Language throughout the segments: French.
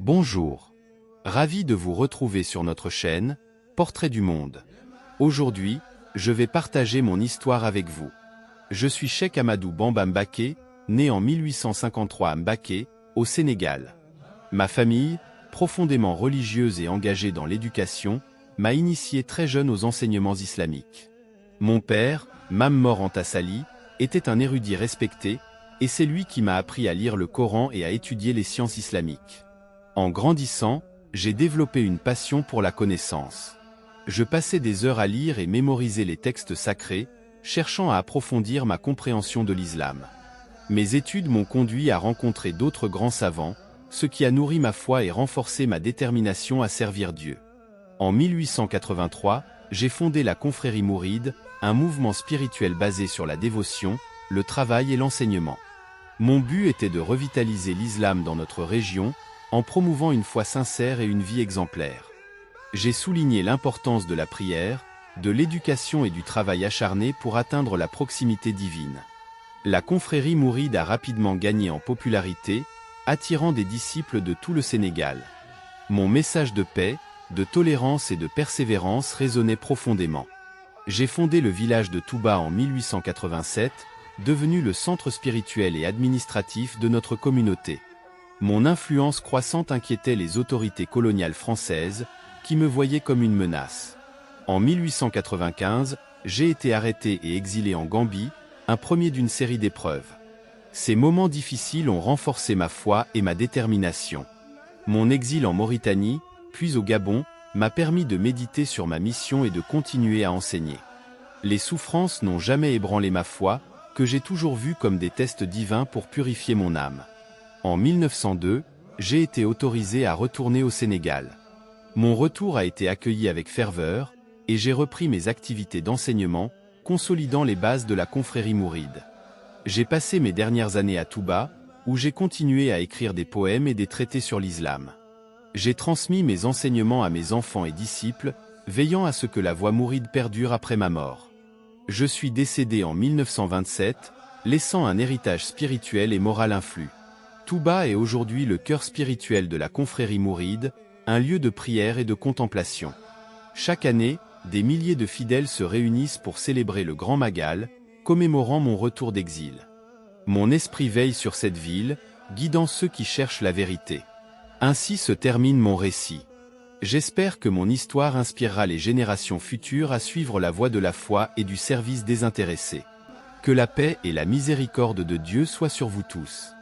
Bonjour. Ravi de vous retrouver sur notre chaîne, Portrait du Monde. Aujourd'hui, je vais partager mon histoire avec vous. Je suis Cheikh Amadou Bamba Mbaké, né en 1853 à Mbaké, au Sénégal. Ma famille, profondément religieuse et engagée dans l'éducation, m'a initié très jeune aux enseignements islamiques. Mon père, Mame Mor Anta Sali, était un érudit respecté, et c'est lui qui m'a appris à lire le Coran et à étudier les sciences islamiques. En grandissant, j'ai développé une passion pour la connaissance. Je passais des heures à lire et mémoriser les textes sacrés, cherchant à approfondir ma compréhension de l'islam. Mes études m'ont conduit à rencontrer d'autres grands savants, ce qui a nourri ma foi et renforcé ma détermination à servir Dieu. En 1883, j'ai fondé la confrérie Mouride, un mouvement spirituel basé sur la dévotion, le travail et l'enseignement. Mon but était de revitaliser l'islam dans notre région, en promouvant une foi sincère et une vie exemplaire. J'ai souligné l'importance de la prière, de l'éducation et du travail acharné pour atteindre la proximité divine. La confrérie Mouride a rapidement gagné en popularité, attirant des disciples de tout le Sénégal. Mon message de paix, de tolérance et de persévérance résonnait profondément. J'ai fondé le village de Touba en 1887, devenu le centre spirituel et administratif de notre communauté. Mon influence croissante inquiétait les autorités coloniales françaises, qui me voyaient comme une menace. En 1895, j'ai été arrêté et exilé en Gambie, un premier d'une série d'épreuves. Ces moments difficiles ont renforcé ma foi et ma détermination. Mon exil en Mauritanie, puis au Gabon, m'a permis de méditer sur ma mission et de continuer à enseigner. Les souffrances n'ont jamais ébranlé ma foi, que j'ai toujours vue comme des tests divins pour purifier mon âme. En 1902, j'ai été autorisé à retourner au Sénégal. Mon retour a été accueilli avec ferveur, et j'ai repris mes activités d'enseignement, consolidant les bases de la confrérie Mouride. J'ai passé mes dernières années à Touba, où j'ai continué à écrire des poèmes et des traités sur l'islam. J'ai transmis mes enseignements à mes enfants et disciples, veillant à ce que la voie mouride perdure après ma mort. Je suis décédé en 1927, laissant un héritage spirituel et moral influx. Touba est aujourd'hui le cœur spirituel de la confrérie Mouride, un lieu de prière et de contemplation. Chaque année, des milliers de fidèles se réunissent pour célébrer le Grand Magal, commémorant mon retour d'exil. Mon esprit veille sur cette ville, guidant ceux qui cherchent la vérité. Ainsi se termine mon récit. J'espère que mon histoire inspirera les générations futures à suivre la voie de la foi et du service désintéressé. Que la paix et la miséricorde de Dieu soient sur vous tous.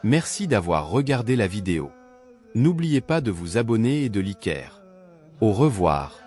Merci d'avoir regardé la vidéo. N'oubliez pas de vous abonner et de liker. Au revoir.